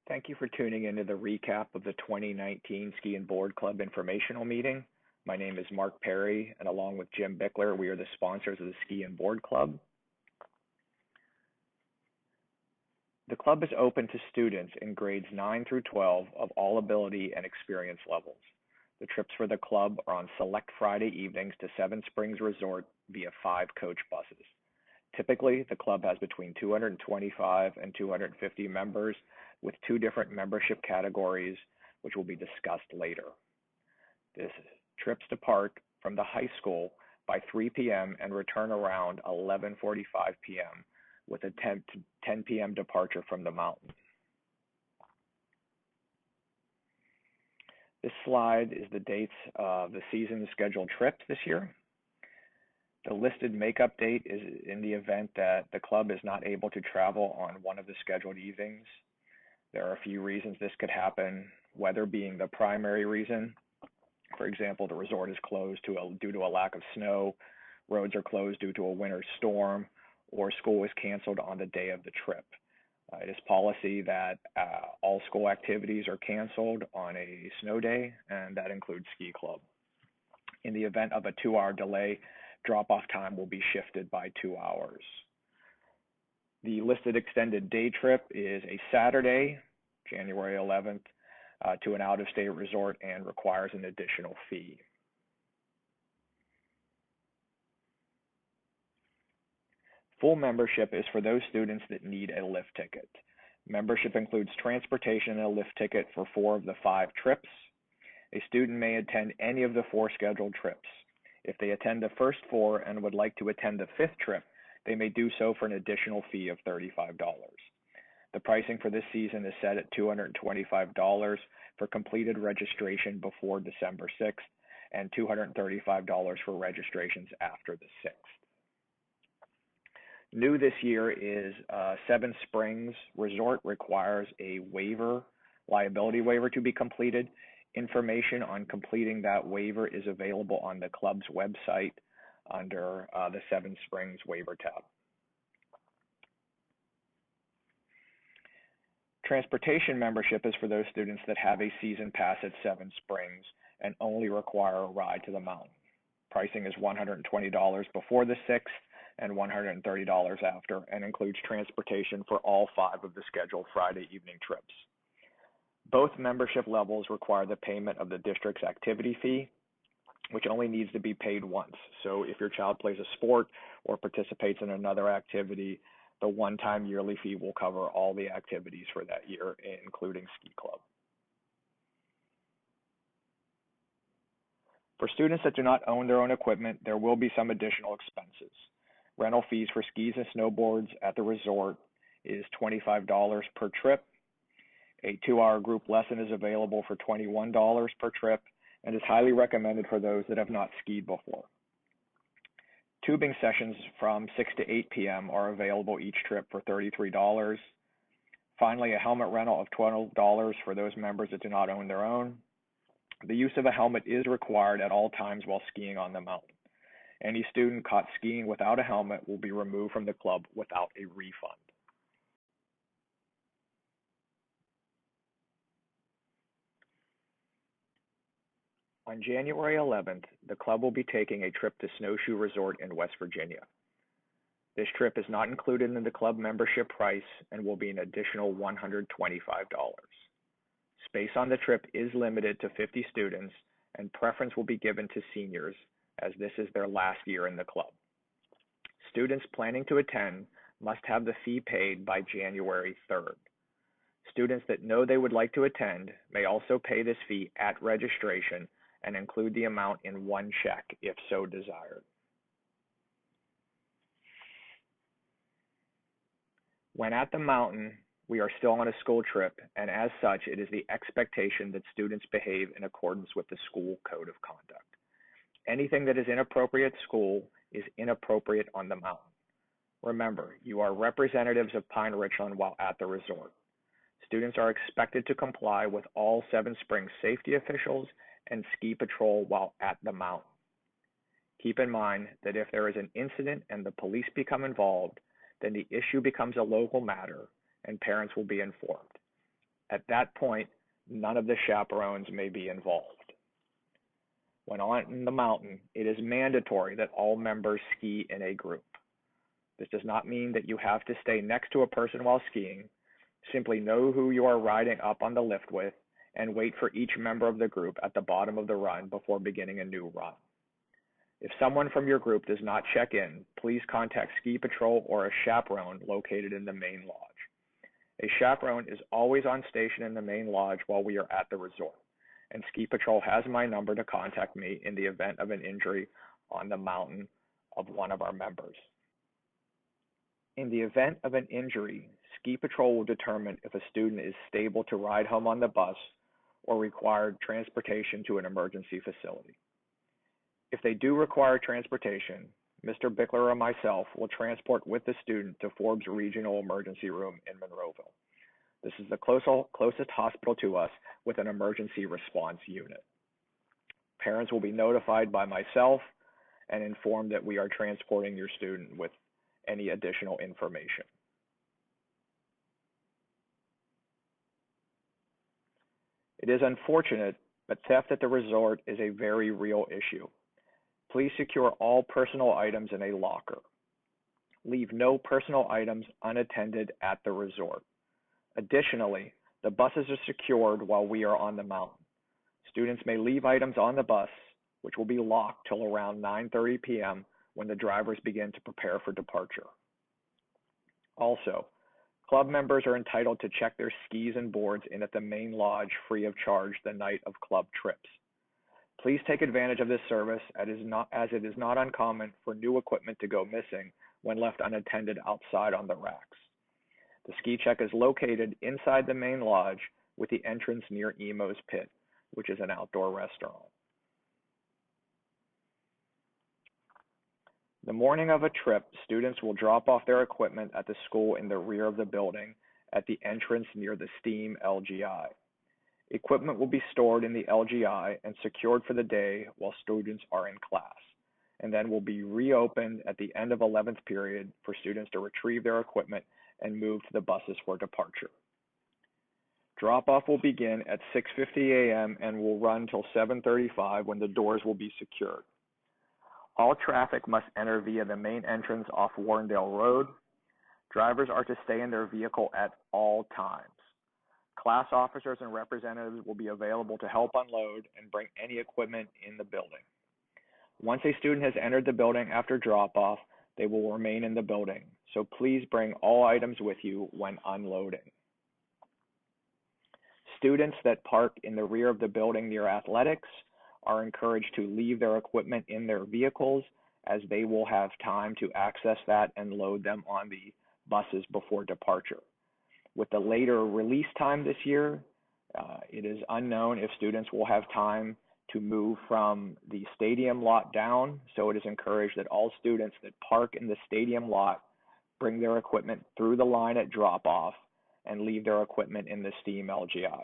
Thank you for tuning into the recap of the 2019 Ski and Board Club informational meeting. My name is Mark Perry, and along with Jim Bickler, we are the sponsors of the Ski and Board Club. The club is open to students in grades 9 through 12 of all ability and experience levels. The trips for the club are on select Friday evenings to Seven Springs Resort via 5 coach buses. Typically, the club has between 225 and 250 members with 2 different membership categories, which will be discussed later. This trips depart from the high school by 3 p.m. and return around 11:45 p.m. with a 10 p.m. departure from the mountain. This slide is the dates of the season's scheduled trips this year. The listed makeup date is in the event that the club is not able to travel on one of the scheduled evenings. There are a few reasons this could happen, weather being the primary reason. For example, the resort is closed due to a lack of snow, roads are closed due to a winter storm, or school is canceled on the day of the trip. It is policy that all school activities are canceled on a snow day, and that includes ski club. In the event of a 2-hour delay, drop-off time will be shifted by 2 hours. The listed extended day trip is a Saturday, January 11th, to an out-of-state resort and requires an additional fee. Full membership is for those students that need a lift ticket. Membership includes transportation and a lift ticket for 4 of the 5 trips. A student may attend any of the 4 scheduled trips. If they attend the first 4 and would like to attend the 5th trip, they may do so for an additional fee of $35. The pricing for this season is set at $225 for completed registration before December 6th and $235 for registrations after the 6th. New this year is Seven Springs Resort requires a liability waiver to be completed. Information on completing that waiver is available on the club's website under the Seven Springs waiver tab. Transportation membership is for those students that have a season pass at Seven Springs and only require a ride to the mountain. Pricing is $120 before the 6th and $130 after, and includes transportation for all 5 of the scheduled Friday evening trips. Both membership levels require the payment of the district's activity fee, which only needs to be paid once. So if your child plays a sport or participates in another activity, the one-time yearly fee will cover all the activities for that year, including ski club. For students that do not own their own equipment, there will be some additional expenses. Rental fees for skis and snowboards at the resort is $25 per trip. A 2-hour group lesson is available for $21 per trip and is highly recommended for those that have not skied before. Tubing sessions from 6 to 8 p.m. are available each trip for $33. Finally, a helmet rental of $12 for those members that do not own their own. The use of a helmet is required at all times while skiing on the mountain. Any student caught skiing without a helmet will be removed from the club without a refund. On January 11th, the club will be taking a trip to Snowshoe Resort in West Virginia. This trip is not included in the club membership price and will be an additional $125. Space on the trip is limited to 50 students, and preference will be given to seniors, as this is their last year in the club. Students planning to attend must have the fee paid by January 3rd. Students that know they would like to attend may also pay this fee at registration and include the amount in one check if so desired. When at the mountain, we are still on a school trip, and as such, it is the expectation that students behave in accordance with the school code of conduct. Anything that is inappropriate at school is inappropriate on the mountain. Remember, you are representatives of Pine-Richland while at the resort. Students are expected to comply with all Seven Springs safety officials and ski patrol while at the mountain. Keep in mind that if there is an incident and the police become involved, then the issue becomes a local matter and parents will be informed. At that point, none of the chaperones may be involved. When on the mountain, it is mandatory that all members ski in a group. This does not mean that you have to stay next to a person while skiing. Simply know who you are riding up on the lift with and wait for each member of the group at the bottom of the run before beginning a new run. If someone from your group does not check in, please contact ski patrol or a chaperone located in the main lodge. A chaperone is always on station in the main lodge while we are at the resort, and ski patrol has my number to contact me in the event of an injury on the mountain of one of our members. In the event of an injury, ski patrol will determine if a student is stable to ride home on the bus or required transportation to an emergency facility. If they do require transportation, Mr. Bickler or myself will transport with the student to Forbes Regional Emergency Room in Monroeville. This is the closest hospital to us with an emergency response unit. Parents will be notified by myself and informed that we are transporting your student with any additional information. It is unfortunate, but theft at the resort is a very real issue. Please secure all personal items in a locker. Leave no personal items unattended at the resort. Additionally, the buses are secured while we are on the mountain. Students may leave items on the bus, which will be locked till around 9:30 p.m. when the drivers begin to prepare for departure. Also, club members are entitled to check their skis and boards in at the main lodge free of charge the night of club trips. Please take advantage of this service as it is not uncommon for new equipment to go missing when left unattended outside on the racks. The ski check is located inside the main lodge with the entrance near Emo's Pit, which is an outdoor restaurant. The morning of a trip, students will drop off their equipment at the school in the rear of the building at the entrance near the STEAM LGI. Equipment will be stored in the LGI and secured for the day while students are in class, and then will be reopened at the end of 11th period for students to retrieve their equipment and move to the buses for departure. Drop-off will begin at 6:50 a.m. and will run till 7:35 when the doors will be secured. All traffic must enter via the main entrance off Warrendale Road. Drivers are to stay in their vehicle at all times. Class officers and representatives will be available to help unload and bring any equipment in the building. Once a student has entered the building after drop-off, they will remain in the building, so please bring all items with you when unloading. Students that park in the rear of the building near athletics are encouraged to leave their equipment in their vehicles as they will have time to access that and load them on the buses before departure. With the later release time this year, it is unknown if students will have time to move from the stadium lot down, so it is encouraged that all students that park in the stadium lot bring their equipment through the line at drop-off and leave their equipment in the STEAM LGI.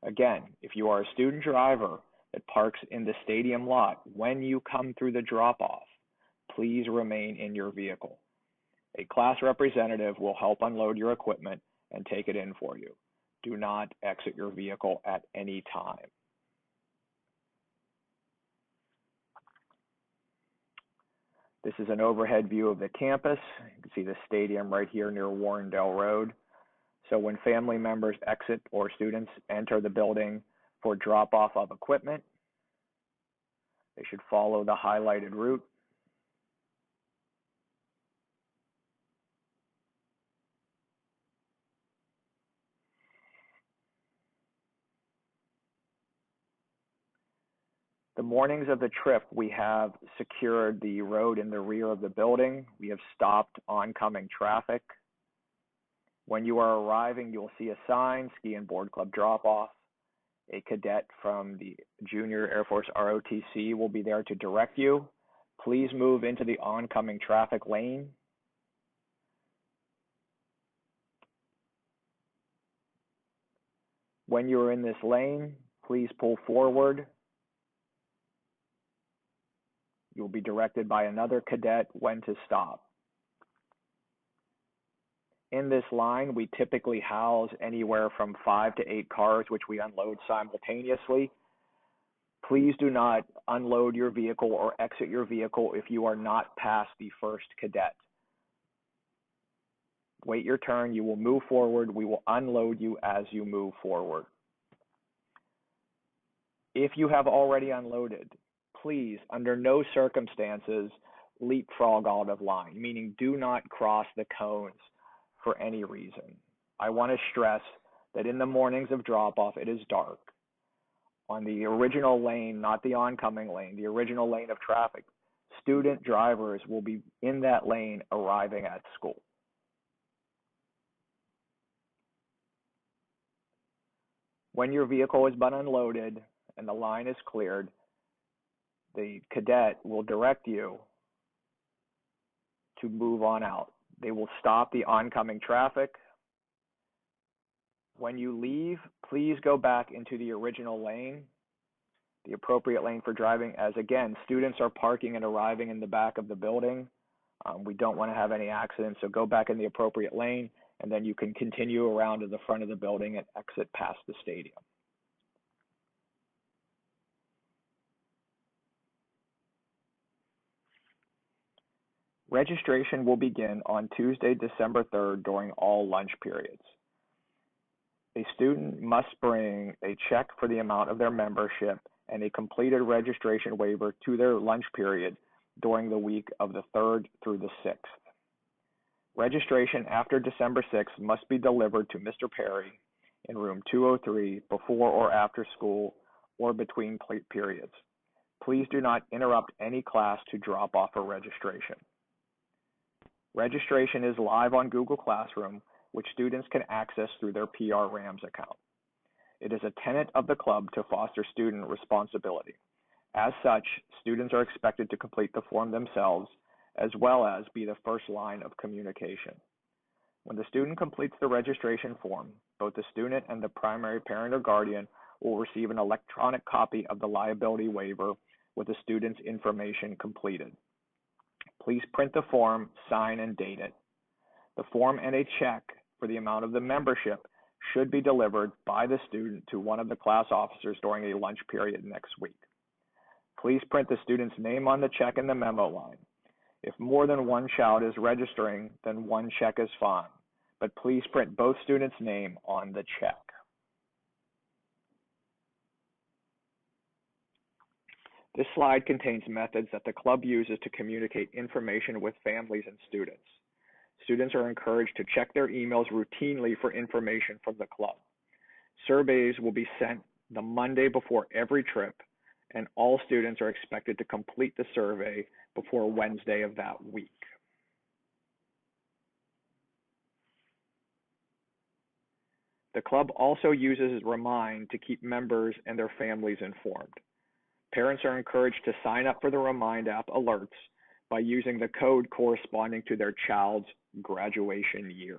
Again, if you are a student driver that parks in the stadium lot when you come through the drop-off, please remain in your vehicle. A class representative will help unload your equipment and take it in for you. Do not exit your vehicle at any time. This is an overhead view of the campus. You can see the stadium right here near Warrendale Road. So when family members exit or students enter the building for drop-off of equipment, they should follow the highlighted route. The mornings of the trip, we have secured the road in the rear of the building. We have stopped oncoming traffic. When you are arriving, you'll see a sign, Ski and Board Club drop-off. A cadet from the Junior Air Force ROTC will be there to direct you. Please move into the oncoming traffic lane. When you are in this lane, please pull forward. You'll be directed by another cadet when to stop. In this line, we typically house anywhere from 5 to 8 cars, which we unload simultaneously. Please do not unload your vehicle or exit your vehicle if you are not past the first cadet. Wait your turn. You will move forward. We will unload you as you move forward. If you have already unloaded, please, under no circumstances, leapfrog out of line, meaning do not cross the cones for any reason. I want to stress that in the mornings of drop-off, it is dark. On the original lane, not the oncoming lane, the original lane of traffic, student drivers will be in that lane arriving at school. When your vehicle has been unloaded and the line is cleared, the cadet will direct you to move on out. They will stop the oncoming traffic. When you leave, please go back into the original lane, the appropriate lane for driving, as again, students are parking and arriving in the back of the building. We don't want to have any accidents, so go back in the appropriate lane, and then you can continue around to the front of the building and exit past the stadium. Registration will begin on Tuesday, December 3rd during all lunch periods. A student must bring a check for the amount of their membership and a completed registration waiver to their lunch period during the week of the 3rd through the 6th. Registration after December 6th must be delivered to Mr. Perry in room 203 before or after school or between periods. Please do not interrupt any class to drop off a registration. Registration is live on Google Classroom, which students can access through their PR-RAMS account. It is a tenet of the club to foster student responsibility. As such, students are expected to complete the form themselves, as well as be the first line of communication. When the student completes the registration form, both the student and the primary parent or guardian will receive an electronic copy of the liability waiver with the student's information completed. Please print the form, sign, and date it. The form and a check for the amount of the membership should be delivered by the student to one of the class officers during a lunch period next week. Please print the student's name on the check in the memo line. If more than one child is registering, then one check is fine, but please print both students' name on the check. This slide contains methods that the club uses to communicate information with families and students. Students are encouraged to check their emails routinely for information from the club. Surveys will be sent the Monday before every trip, and all students are expected to complete the survey before Wednesday of that week. The club also uses Remind to keep members and their families informed. Parents are encouraged to sign up for the Remind app alerts by using the code corresponding to their child's graduation year.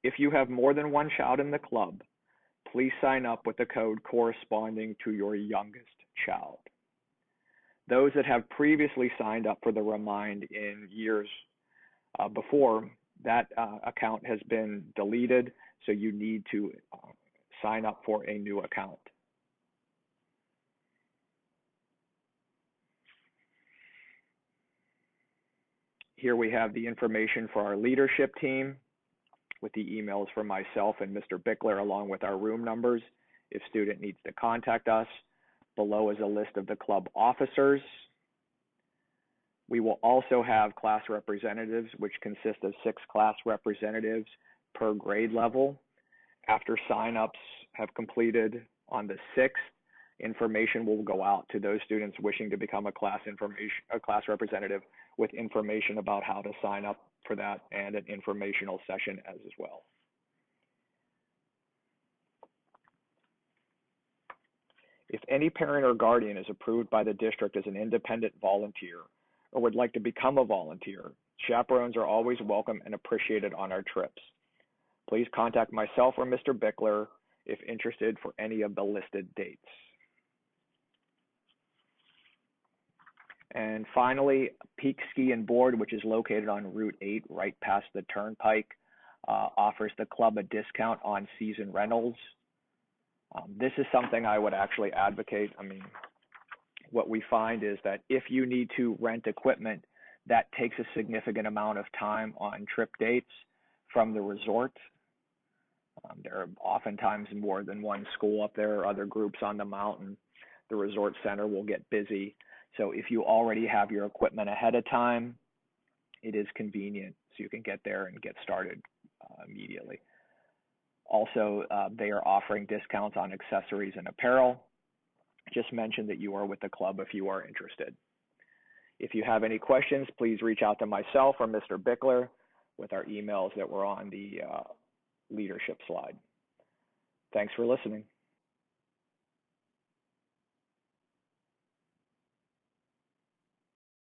If you have more than one child in the club, please sign up with the code corresponding to your youngest child. Those that have previously signed up for the Remind in years before, that account has been deleted, so you need to sign up for a new account. Here we have the information for our leadership team with the emails for myself and Mr. Bickler, along with our room numbers if student needs to contact us. Below is a list of the club officers. We will also have class representatives, which consist of 6 class representatives per grade level. After sign-ups have completed on the 6th, information will go out to those students wishing to become a class representative with information about how to sign up for that and an informational session as well. If any parent or guardian is approved by the district as an independent volunteer or would like to become a volunteer, chaperones are always welcome and appreciated on our trips. Please contact myself or Mr. Bickler if interested for any of the listed dates. And finally, Peak Ski and Board, which is located on Route 8 right past the Turnpike, offers the club a discount on season rentals. This is something I would actually advocate. I mean, what we find is that if you need to rent equipment, that takes a significant amount of time on trip dates from the resort. There are oftentimes more than one school up there or other groups on the mountain. The resort center will get busy. So if you already have your equipment ahead of time, it is convenient. So you can get there and get started immediately. Also, they are offering discounts on accessories and apparel. Just mention that you are with the club if you are interested. If you have any questions, please reach out to myself or Mr. Bickler with our emails that were on the leadership slide. Thanks for listening.